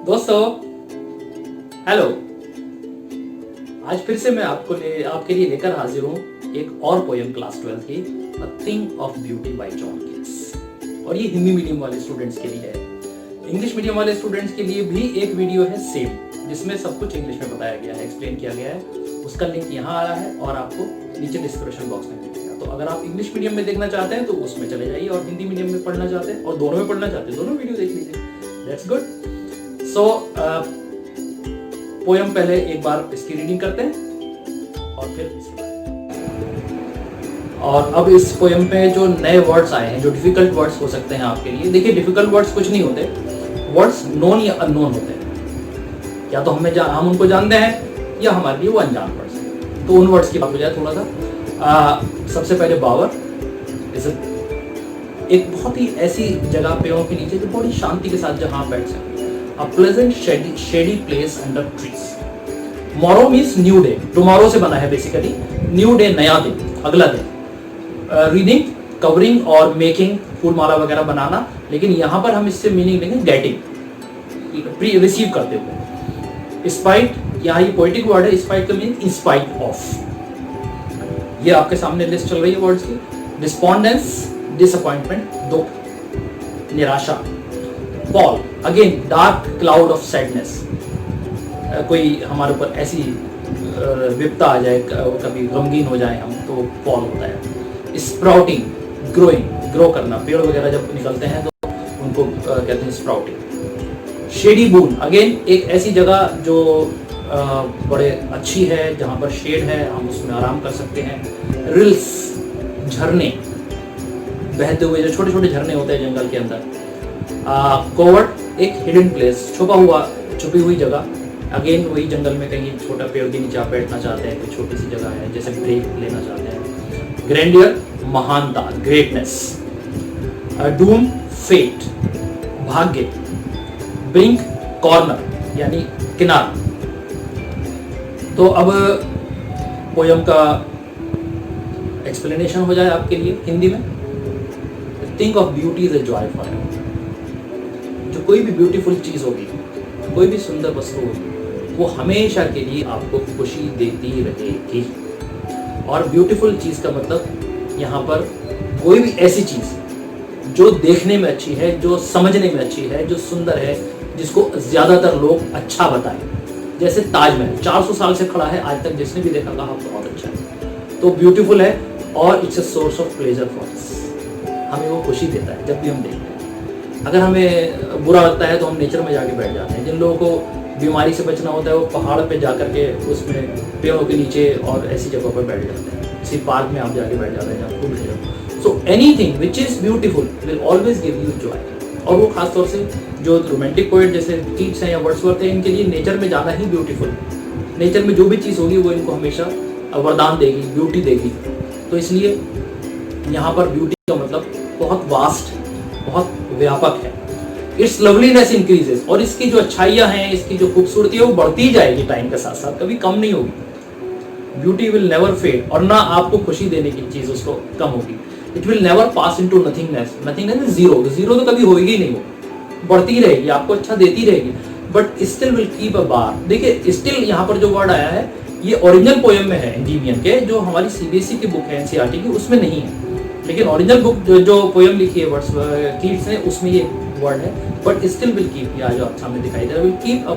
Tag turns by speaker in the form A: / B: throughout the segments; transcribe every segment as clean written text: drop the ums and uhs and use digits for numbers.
A: दोस्तों हेलो। आज फिर से मैं आपके लिए लेकर हाजिर हूँ एक और पोयम क्लास 12 की, a thing of beauty bye John Keats. और ये हिंदी मीडियम वाले स्टूडेंट्स के लिए है। इंग्लिश मीडियम वाले स्टूडेंट्स के लिए भी एक वीडियो है सेम, जिसमें सब कुछ इंग्लिश में बताया गया है, एक्सप्लेन किया गया है। उसका लिंक यहाँ आ रहा है और आपको नीचे डिस्क्रिप्शन बॉक्स में मिलेगा। तो अगर आप इंग्लिश मीडियम में देखना चाहते हैं तो उसमें चले जाइए, और हिंदी मीडियम में पढ़ना चाहते हैं और दोनों में पढ़ना चाहते हैं दोनों वीडियो देख लीजिए। That's good. सो पोयम पहले एक बार इसकी रीडिंग करते हैं और फिर और अब इस पोयम में जो नए वर्ड्स आए हैं, जो डिफिकल्ट वर्ड्स हो सकते हैं आपके लिए। देखिए, डिफिकल्ट वर्ड्स कुछ नहीं होते, वर्ड्स नोन या अननोन होते हैं। या तो हम उनको जानते हैं या हमारे लिए वो अनजान वर्ड्स हैं। तो उन वर्ड्स की बात हो जाए थोड़ा सा। सबसे पहले बावर एक बहुत ही ऐसी जगह पेड़ों के नीचे जो बड़ी शांति के साथ जहां आप बैठ सकते हैं। A pleasant shady place under trees. Morrow means new day. Tomorrow से बना है बेसिकली। New day नया दिन, अगला दिन। Reading, covering और making फूलमाला वगैरह बनाना, लेकिन यहाँ पर हम इससे मीनिंग लेंगे गेटिंग, रिसीव करते हुए। स्पाइट, यहाँ ये पोएटिक वर्ड है। स्पाइट का मीनिंग इन स्पाइट ऑफ। ये आपके सामने लिस्ट चल रही है वर्ड्स की। डिस्पोंडेंस, डिसअपॉइंटमेंट, दुख, निराशा। Paul, again dark cloud of sadness. कोई हमारे ऊपर ऐसी विपता आ जाए, कभी गमगीन हो जाए हम, तो पॉल होता है। स्प्राउटिंग, ग्रोइंग, ग्रो करना। पेड़ वगैरह जब निकलते हैं तो उनको कहते हैं स्प्राउटिंग। शेडी बून, अगेन एक ऐसी जगह जो बड़े अच्छी है, जहाँ पर शेड है, हम उसमें आराम कर सकते हैं। रिल्स, झरने, बहते हुए जो छोटे छोटे झरने होते हैं जंगल के अंदर। कोवर्ट, एक हिडन प्लेस, छुपी हुई जगह। अगेन वही जंगल में कहीं छोटा पेड़ के नीचे आप बैठना चाहते हैं, कोई छोटी सी जगह है, जैसे ब्रेक लेना चाहते हैं। ग्रैंडियर, महानता, ग्रेटनेस। डूम, फेट, भाग्य। ब्रिंक, कॉर्नर यानी किनारा। तो अब पोयम का एक्सप्लेनेशन हो जाए आपके लिए हिंदी में। Think of beauty is a joy for you. जो कोई भी ब्यूटीफुल चीज होगी, कोई भी सुंदर वस्तु होगी, वो हमेशा के लिए आपको खुशी देती रहेगी। और ब्यूटीफुल चीज का मतलब यहाँ पर कोई भी ऐसी चीज जो देखने में अच्छी है, जो समझने में अच्छी है, जो सुंदर है, जिसको ज्यादातर लोग अच्छा बताएं। जैसे ताजमहल 400 साल से खड़ा है, आज तक जिसने भी देखा कहा बहुत अच्छा है। तो ब्यूटीफुल है और it's a source of pleasure for us. हमें वो खुशी देता है जब भी हम देखते हैं। अगर हमें बुरा लगता है तो हम नेचर में जाके बैठ जाते हैं। जिन लोगों को बीमारी से बचना होता है वो पहाड़ पे जा करके उसमें पेड़ों के नीचे और ऐसी जगहों पर बैठ जाते हैं। किसी पार्क में आप जाके बैठ जाते हैं जहाँ फूल खिले। So anything which is beautiful will always give you Joy. और वो खासतौर से जो रोमांटिक पोएट जैसे कीट्स हैं या वर्ड्सवर्थ हैं, इनके लिए नेचर में जाना ही ब्यूटीफुल। नेचर में जो भी चीज़ होगी वो इनको हमेशा वरदान देगी, ब्यूटी देगी। तो इसलिए यहाँ पर ब्यूटी का मतलब बहुत वास्ट, बहुत व्यापक है। इट्स लवलीनेस इंक्रीजेस, और इसकी जो अच्छाइयाँ हैं, इसकी जो खूबसूरती है वो बढ़ती जाएगी टाइम के साथ साथ, कभी कम नहीं होगी। ब्यूटी विल नेवर फेड, और ना आपको खुशी देने की चीज उसको कम होगी। It will never pass into nothingness. Nothingness zero, zero तो कभी होगी नहीं, वो बढ़ती रहेगी, आपको अच्छा देती रहेगी। But still will keep a bar. देखिए, स्टिल यहाँ पर जो वर्ड आया है ये ओरिजिनल पोएम में है इंजीनियर के, जो हमारी सीबीएसई की बुक है एनसीईआरटी की, उसमें नहीं है। लेकिन ओरिजिनल बुक जो पोएम लिखी है वर्ड्सवर्थ कीट्स ने, उसमें ये वर्ड है। बट स्टिल विल कीप, या जो सामने दिखाई दे रहा है, will keep a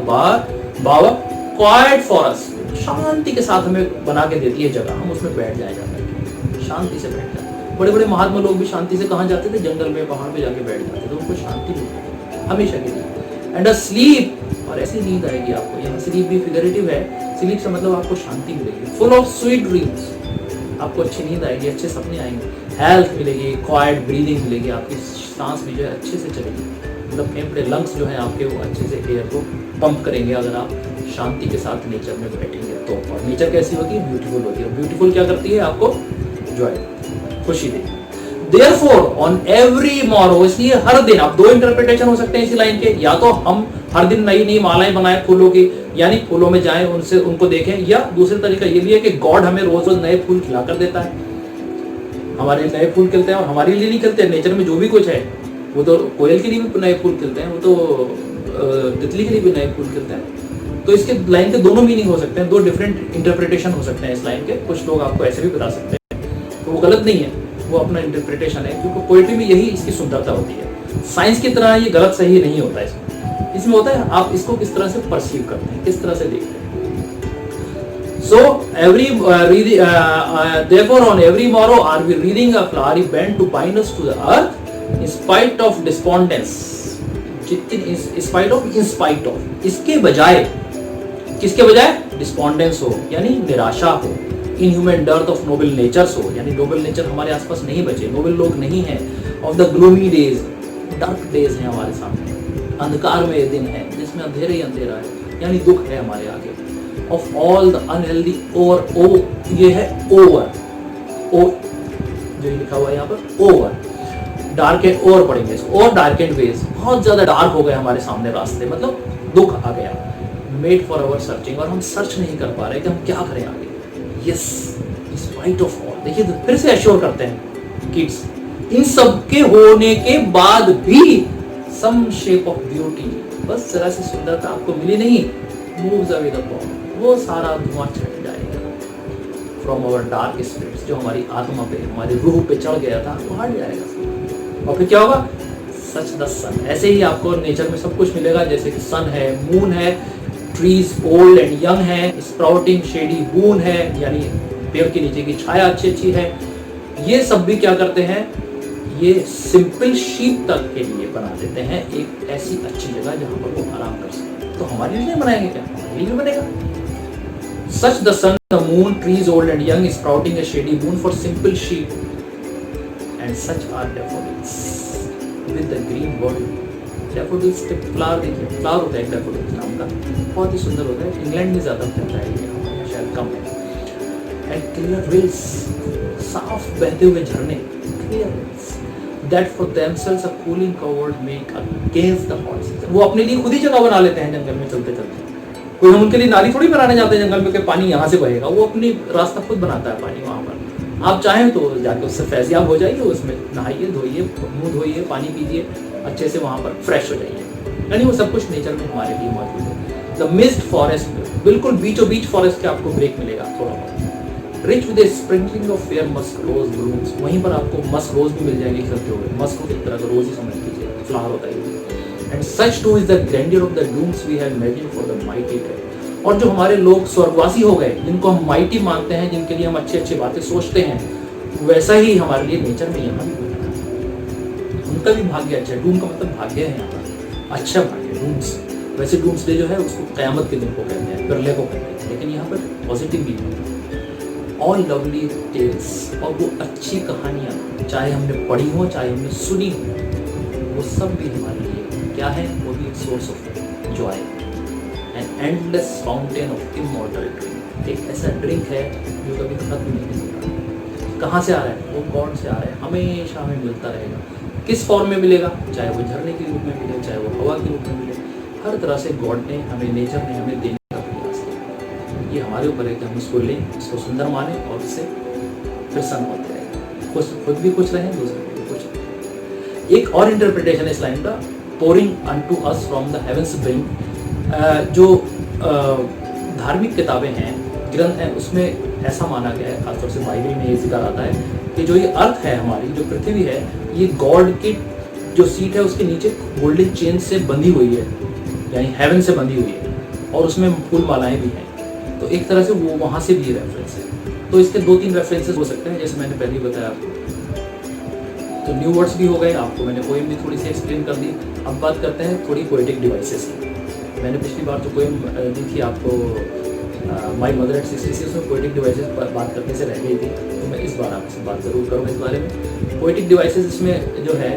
A: power quite for us. शांति के साथ हमें बना के देती है जगह, हम उसमें बैठ जाए जाकर, शांति से बैठ जाए। बड़े बड़े महात्मा लोग भी शांति से कहाँ जाते थे? जंगल में, पहाड़ पे जाके बैठ जाते थे, उनको शांति मिलती है हमेशा के लिए। एंड अ स्लीप, और ऐसी नींद आएगी आपको। यहाँ स्लीप भी फिगरेटिव है, स्लीप से मतलब आपको शांति मिलेगी। फुल ऑफ स्वीट ड्रीम्स, आपको अच्छी नींद आएगी, अच्छे सपने आएंगे। हेल्थ मिलेगी, क्वाइट ब्रीदिंग मिलेगी, आपकी सांस भी जो है अच्छे से चलेगी। मतलब फेफड़े, लंग्स जो है आपके, वो अच्छे से एयर को पंप करेंगे अगर आप शांति के साथ नेचर में बैठेंगे तो। और नेचर कैसी होती है? ब्यूटीफुल होती है। ब्यूटीफुल क्या करती है? आपको जॉय, खुशी देगी। Therefore, on every morrow, इसलिए हर दिन, आप दो इंटरप्रिटेशन हो सकते हैं इसी लाइन के। या तो हम हर दिन नई नई मालाएं बनाए फूलों की, यानी फूलों में जाएं, उनसे उनको देखें। या दूसरा तरीका ये भी है कि गॉड हमें रोज रोज नए फूल खिला कर देता है। हमारे नए फूल खिलते हैं और हमारे लिए नहीं खिलते। नेचर में जो भी कुछ है, वो तो कोयल के लिए भी नए फूल खिलते हैं, वो तो तितली के लिए भी नए फूल खिलते हैं। तो इसके लाइन के दोनों मीनिंग हो सकते हैं, दो डिफरेंट इंटरप्रिटेशन हो सकते हैं इस लाइन के। कुछ लोग आपको ऐसे भी बता सकते हैं, तो वो गलत नहीं है, वो अपना इंटरप्रिटेशन है, क्योंकि पोइट्री में यही इसकी सुंदरता होती है। साइंस की तरह ये गलत सही नहीं होता इसमें होता है आप इसको किस तरह से परसीव करते हैं, किस तरह से देखते हैं। So therefore on every morrow are we reading a flowery band to bind us to the earth in spite of despondence, in spite of इसके बजाय, किसके बजाय? डिस्पॉन्डेंस हो यानी निराशा हो, inhuman dearth of noble natures हो यानी नोबल नेचर हमारे आसपास नहीं बचे, नोबल लोग नहीं हैं, of the gloomy days, dark days हैं हमारे सामने, अंधकार में ये दिन है जिसमें अंधेरा ही अंधेरा है यानी दुख है हमारे आगे, of all the unhealthy over, ओ ये है ओवर, ओ जो लिखा हुआ है यहाँ पर ओवर, डार्क एंड ओवर पढ़ेंगे इसको, और डार्क एंड वेज, बहुत ज्यादा डार्क हो गए हमारे सामने रास्ते, मतलब दुख आ गया, मेड फॉर अवर सर्चिंग, और हम सर्च नहीं कर पा रहे कि हम क्या करें आगे। यस स्पाइट ऑफ ऑल, देखिए फिर से एश्योर करते हैं किड्स, इन सब के होने के बाद भी सम शेप ऑफ ब्यूटी, बस जरा सी सुंदरता आपको मिली नहीं, मूव्स अवे द बॉडी, वो सारा धुआं छट जाएगा फ्रॉम आवर डार्क स्पिरिट्स, जो हमारी आत्मा पे, हमारी रूह पे चढ़ गया था वो हट जाएगा। और फिर क्या होगा? सच द सन, ऐसे ही आपको नेचर में सब कुछ मिलेगा, जैसे कि सन है, मून है, ट्रीज ओल्ड एंड यंग है, स्प्राउटिंग शेडी बून है यानी पेड़ के नीचे की छाया अच्छी अच्छी है। ये सब भी क्या करते हैं? ये सिंपल शीप तक के लिए बना देते हैं एक ऐसी अच्छी जगह जहां पर वो आराम कर सके। तो हमारे लिए बनाएंगे क्या? हमारे लिए बनेगा। Such the sun, the moon, trees old and young, sprouting a shady boon for simple sheep, and such are daffodils with the green body. Daffodils के फ्लावर देखिए, फ्लावर होता है डैफोडिल्स नाम का, बहुत ही सुंदर होता है, इंग्लैंड में ज्यादा फैलता है ये, हमारे यहाँ शायद कम है। एंड क्लियर रिल्स, साफ बहते हुए झरने, clear reels that for themselves a cooling cover make against the hot season। वो अपने लिए खुद ही जगह बना लेते हैं जंगल में चलते चलते, कोई हम उनके लिए नाली थोड़ी बनाने जाते हैं जंगल में कि पानी यहाँ से बहेगा, वो अपनी रास्ता खुद बनाता है पानी वहाँ पर। आप चाहें तो जाके उससे फैज़याब हो जाइए, उसमें नहाइए, धोइए, मुँह धोइए, पानी पीजिए, अच्छे से वहाँ पर फ्रेश हो जाइए, यानी वो सब कुछ नेचर में हमारे लिए मौजूद है। द मिस्ट फॉरेस्ट, बिल्कुल बीचों बीच फॉरेस्ट के आपको ब्रेक मिलेगा थोड़ा बहुत। Rich with sprinkling of fair musk rose blooms, वहीं पर आपको मस्क रोज भी मिल जाएंगे खिलते हुए, मस्क की तरह का रोज ही समझ लीजिए, फ्लावर होता है। And such too is the grandeur of the dooms we have imagined for the mighty dead. और जो हमारे लोग स्वर्गवासी हो गए, जिनको हम माइटी मानते हैं, जिनके लिए हम अच्छी अच्छी बातें सोचते हैं, वैसा ही हमारे लिए नेचर में यहाँ भी होता है। उनका भी भाग्य अच्छा है, डूम का मतलब भाग्य है यहाँ पर, अच्छा भाग्य डूम्स। वैसे डूम्स डे जो है उसको कयामत के दिन को कहते हैं, बिरले को कहते हैं, लेकिन यहाँ पर पॉजिटिव भी है। ऑल लवली टेल्स, और वो अच्छी कहानियाँ, चाहे हमने पढ़ी हो चाहे हमने सुनी हो, वो सब भी हमारे लिए क्या है? वो भी एक source of Joy, an endless fountain of immortal drink, एक ऐसा ड्रिंक है जो कभी खत्म नहीं होता। कहाँ से आ रहा है? वो गॉड से आ रहा है, हमेशा हमें मिलता रहेगा। किस फॉर्म में मिलेगा? चाहे वो झरने के रूप में मिले, चाहे वो हवा के रूप में मिले, हर तरह से गॉड ने हमें, नेचर ने हमें देने का प्रयास किया। ये हमारे ऊपर है कि हम इसको लें, इसको सुंदर माने और इससे प्रसन्न होते रहें, खुद भी कुछ रहें, दूसरे भी कुछ रहें। एक और इंटरप्रिटेशन इस लाइन का, pouring unto us from the heavens brink, जो धार्मिक किताबें हैं, ग्रंथ हैं, उसमें ऐसा माना गया है, खासतौर से बाइबल में ये जिक्र आता है कि जो ये अर्थ है हमारी, जो पृथ्वी है, ये गॉड की जो सीट है उसके नीचे गोल्डन चेन से बंधी हुई है, यानी हेवन से बंधी हुई है, और उसमें फूल मालाएं भी हैं। तो एक तरह से वो वहाँ से भी रेफरेंस है। तो इसके 2-3 रेफरेंसेस हो सकते हैं, जैसे मैंने पहले ही बताया आपको। तो न्यू वर्ड्स भी हो गए, आपको मैंने पोएम भी थोड़ी सी एक्सप्लेन कर दी। अब बात करते हैं थोड़ी पोएटिक डिवाइसेस की। मैंने पिछली बार जो पोएम दी थी आपको, माई मदर एट 66, उसमें पोएटिक डिवाइसेस पर बात करने से रह गई थी, तो मैं इस बार आपसे बात ज़रूर करूँगा इस बारे में। पोएटिक डिवाइसेस इसमें जो है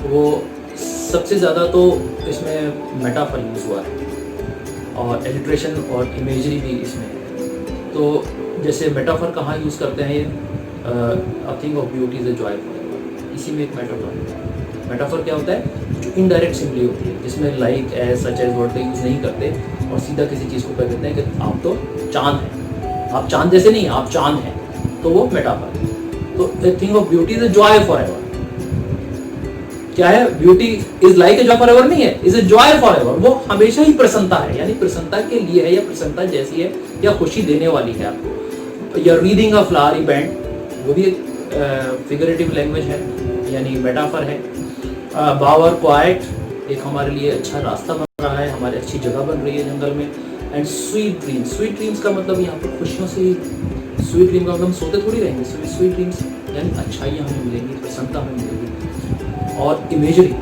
A: वो सबसे ज़्यादा तो इसमें मेटाफर यूज़ हुआ है, और एलिट्रेशन और इमेजरी भी इसमें है। तो जैसे मेटाफर कहाँ यूज़ करते हैं, a thing of beauty is a joy forever, इसी में एक मेटाफर है। मेटाफर क्या होता है? जो इनडायरेक्ट सिम्बली होती है, जिसमें लाइक, एज, सच, एज वर्ड का यूज़ नहीं करते और सीधा किसी चीज़ को कह देते हैं कि आप तो चांद हैं, आप चांद जैसे नहीं, आप चांद हैं, तो वो मेटाफर है। तो a thing of beauty is a joy forever, क्या है, beauty is like a joy for ever नहीं है, is a joy for ever. वो हमेशा ही प्रसन्नता है, यानी प्रसन्नता के लिए है या प्रसन्नता जैसी है या खुशी देने वाली है आपको। या रीडिंग अ फ्लावरी बैंड, वो भी एक फिगरेटिव लैंग्वेज है, यानी मेटाफर है। बावर क्वाइट, एक हमारे लिए अच्छा रास्ता बन रहा है, हमारी अच्छी जगह बन रही है जंगल में। And sweet dreams, sweet dreams का मतलब यहाँ पर खुशियों से, स्वीट ड्रीम का मतलब हम सोते थोड़ी रहेंगे, स्वीट ड्रीम्स यानी अच्छाइयाँ हमें मिलेंगी, प्रसन्नता हमें मिलेगी। और imagery,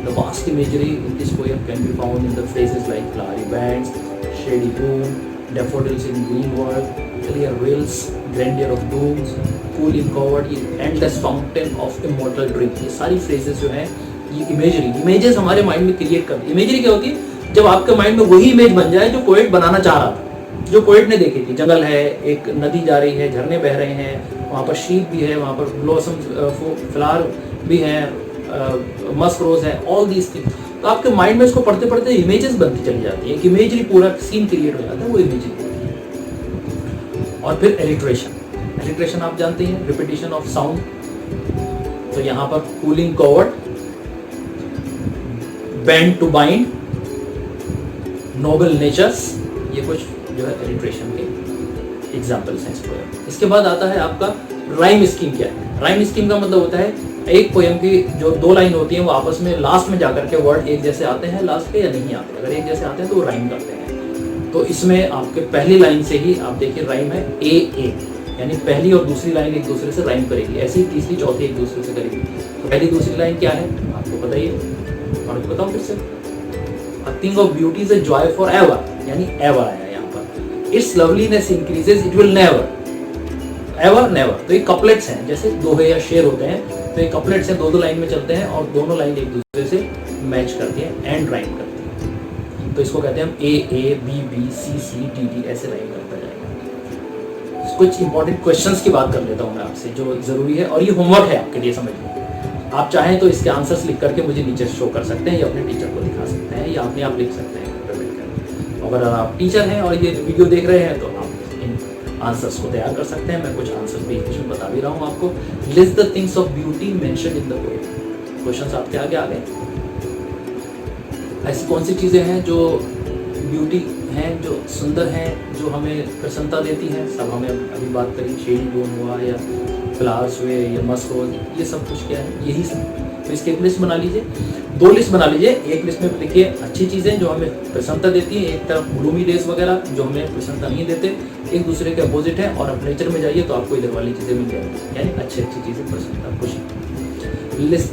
A: the vast imagery in this poem can be found in the phrases like flowery bands, shady room, daffodils in green world, clear wells, grandeur of dooms, cool in covert, endless fountain of immortal drink. ये सारी phrases जो हैं ये imagery, images हमारे mind में create करती है। Imagery क्या होती है, जब आपके माइंड में वही इमेज बन जाए जो पोएट बनाना चाह रहा था, जो पोएट ने देखी थी। जंगल है, एक नदी जा रही है, झरने बह रहे हैं, वहाँ पर शीप भी है, वहाँ पर ब्लॉसम फ्लावर भी है, मस्क रोज है, ऑल दीज थिंग्स। तो आपके माइंड में इसको पढ़ते पढ़ते इमेजेस बनती चली जाती है, एक इमेजरी पूरा सीन क्रिएट हो जाता है, वो इमेजरी होती है। और फिर एलिट्रेशन, एलिट्रेशन आप जानते हैं, रिपीटिशन ऑफ साउंड। तो यहाँ पर cooling covert, band to bind, noble natures, ये कुछ जो है एलिट्रेशन के एग्जाम्पल्स हैं इस पोएम। इसके बाद आता है आपका राइम स्कीम। क्या है राइम स्कीम का मतलब होता है एक पोएम की जो दो लाइन होती हैं वो आपस में लास्ट में जाकर के वर्ड एक जैसे आते हैं लास्ट पे या नहीं आते। अगर एक जैसे आते हैं तो वो राइम करते हैं। तो इसमें आपके पहली लाइन से ही आप देखिए राइम है ए, यानी पहली और दूसरी लाइन एक दूसरे से राइम करेगी, ऐसी तीसरी चौथी एक दूसरे से करेगी। तो पहली दूसरी लाइन क्या है आपको बताइए, और बताऊँ फिर से, A thing of beauty is a joy forever, यानी ever आया यहाँ पर। Its loveliness increases, it will never, ever never। तो ये कपलेट्स हैं, जैसे दोहे या शेर होते हैं, तो ये कपलेट्स हैं, दो लाइन में चलते हैं और दोनों लाइन एक दूसरे से मैच करती है, एंड राइम करती है। तो इसको कहते हैं हम ए, बी, सी, डी, ऐसे राइम करता जाएगा। कुछ इंपॉर्टेंट क्वेश्चंस की बात कर लेता हूँ मैं आपसे जो जरूरी है, और ये होमवर्क है आपके लिए, समझिए। आप चाहें तो इसके आंसर्स लिख करके मुझे नीचे शो कर सकते हैं या अपने टीचर को दिखा सकते हैं या अपने आप लिख सकते हैं। अगर आप टीचर हैं और ये वीडियो देख रहे हैं तो आप इन आंसर्स को तैयार कर सकते हैं। मैं कुछ आंसर्स भी इसमें बता भी रहा हूँ आपको। List the things of beauty mentioned in the poem. Questions आपके आगे आ गए। ऐसी कौन सी चीज़ें हैं जो ब्यूटी हैं, जो सुंदर हैं, जो हमें प्रसन्नता देती हैं? सब हमें अभी बात करी, शेडी बोन हुआ या फ्लावर्स हुए या मस्क हो, ये सब कुछ क्या है, यही सब। तो इसकी एक लिस्ट बना लीजिए, दो लिस्ट बना लीजिए। एक लिस्ट में लिखिए अच्छी चीज़ें जो हमें प्रसन्नता देती हैं, एक तरफ ग्लूमी डेज वगैरह जो हमें प्रसन्नता नहीं देते, एक दूसरे के अपोजिट है। और आप नेचर में जाइए तो आपको इधर वाली चीज़ें मिल जाएंगी, यानी अच्छी चीज़ें, प्रसन्नता, खुशी। लिस्ट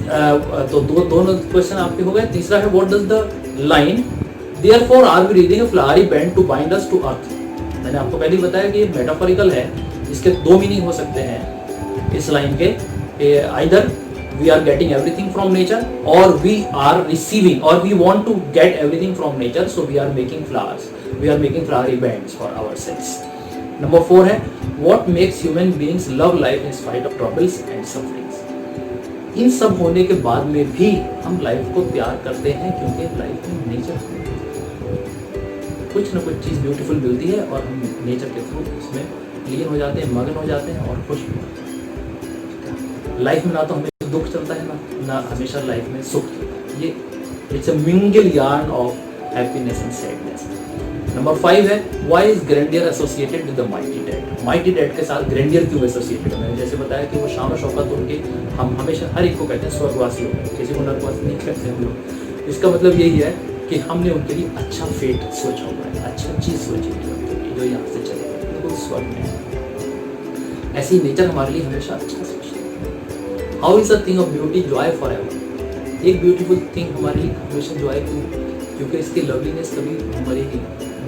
A: तो दोनों क्वेश्चन आपके हो गए। तीसरा है what does the line therefore are we reading a flowery band to bind us to earth. मैंने आपको पहले ही बताया कि ये मेटाफोरिकल है, इसके दो मीनिंग हो सकते हैं इस लाइन के। Either we are getting everything from nature और वी आर रिसीविंग, और we want to get everything from nature, so we are making flowers, we are making flowery bands for ourselves. Number 4 है what makes human beings love life in spite of troubles and sufferings. इन सब होने के बाद में भी हम life को प्यार करते हैं, क्योंकि लाइफ में नेचर कुछ ना कुछ चीज़ ब्यूटीफुल मिलती है और हम नेचर के थ्रू उसमें लीन हो जाते हैं, मगन हो जाते हैं और खुश भी होते हैं। लाइफ में ना तो हमें दुख चलता है ना हमेशा लाइफ में सुख चलता है। ये it's a mingle yarn of happiness and sadness. Number 5 है why is grandeur associated with the mighty dead. Mighty dead के साथ ग्रैंडियर क्यों एसोसिएटेड है? मैंने जैसे बताया कि वो शान और शौकत उनके, हम हमेशा हर एक को कहते हैं स्वर्गवासी हो गए, किसी को नरकवासी नहीं कहते हम लोग। इसका मतलब यही है कि हमने उनके लिए अच्छा फेट सोचा हुआ है, अच्छा चीज़ सोची हुई जो यहाँ से चलेगा, बिल्कुल स्वर्ग में। ऐसी नेचर हमारे लिए हमेशा अच्छा सोचती है। How is a thing of beauty Joy for ever. एक ब्यूटीफुल थिंग हमारे लिए हमेशा जॉय क्यों? क्योंकि इसकी लवलीनेस कभी हमारी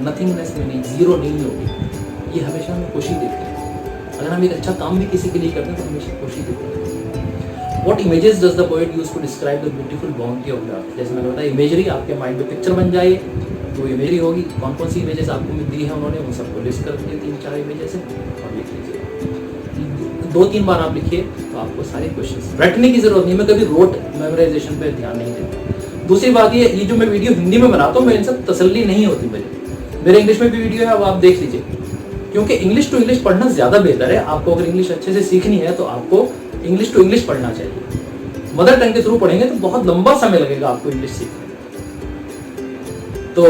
A: नथिंगनेस में नहीं, जीरो नहीं होगी। ये हमेशा हमें खुशी देती है। अगर हम एक अच्छा काम भी किसी के लिए करते हैं तो हमेशा खुशी देती है। What images does the poet use to describe the beautiful bounty of the earth? जैसे मैंने बताया इमेजरी, आपके माइंड में पिक्चर बन जाए तो इमेजरी होगी। कौन कौन सी इमेजेस आपको दी है उन्होंने, उन सबको लिस्ट कर दिए 3-4 इमेजेस और लिख लीजिए। 2-3 बार आप लिखिए तो आपको सारे क्वेश्चन रटने की जरूरत नहीं। मैं कभी रोट मेमोराइजेशन पे ध्यान नहीं देता। दूसरी बात ये जो मैं वीडियो हिंदी में बनाता हूँ, मैं इनसे तसल्ली नहीं होती मेरे इंग्लिश में भी वीडियो है, अब आप देख लीजिए। क्योंकि इंग्लिश टू इंग्लिश पढ़ना ज़्यादा बेहतर है। आपको अगर इंग्लिश अच्छे से सीखनी है तो आपको इंग्लिश टू इंग्लिश पढ़ना चाहिए। मदर टंग के थ्रू पढ़ेंगे तो बहुत लंबा समय लगेगा आपको इंग्लिश सीखने में। तो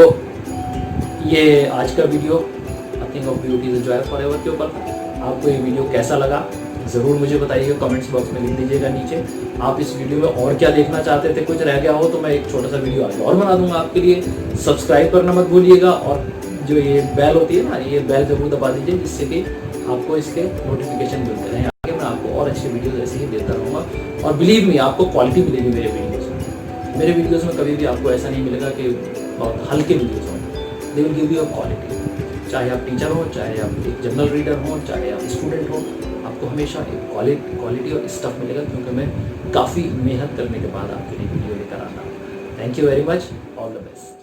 A: ये आज का video I think of beauty is a joy forever के ऊपर था। आपको ये वीडियो कैसा लगा ज़रूर मुझे बताइएगा, कमेंट्स बॉक्स में लिख दीजिएगा नीचे। आप इस वीडियो में और क्या देखना चाहते थे, कुछ रह गया हो तो मैं एक छोटा सा वीडियो आगे और बना दूंगा आपके लिए। सब्सक्राइब करना मत भूलिएगा, और जो ये बेल होती है ना, ये बेल जरूर दबा दीजिए, जिससे कि आपको इसके नोटिफिकेशन मिलते रहें। आगे मैं आपको और अच्छे वीडियोस ऐसे ही देता रहूँगा, और बिलीव मी आपको क्वालिटी मिलेगी मेरे वीडियोज़ में। मेरे वीडियोज़ में कभी भी आपको ऐसा नहीं मिलेगा कि बहुत हल्के वीडियोज़ हों, they will give you a quality. चाहे आप टीचर हो, चाहे आप एक जनरल रीडर हो, चाहे आप स्टूडेंट हो, आपको हमेशा एक क्वालिटी और स्टफ मिलेगा, क्योंकि मैं काफ़ी मेहनत करने के बाद आपके लिए वीडियो लेकर आता हूँ। Thank you very much, all the best.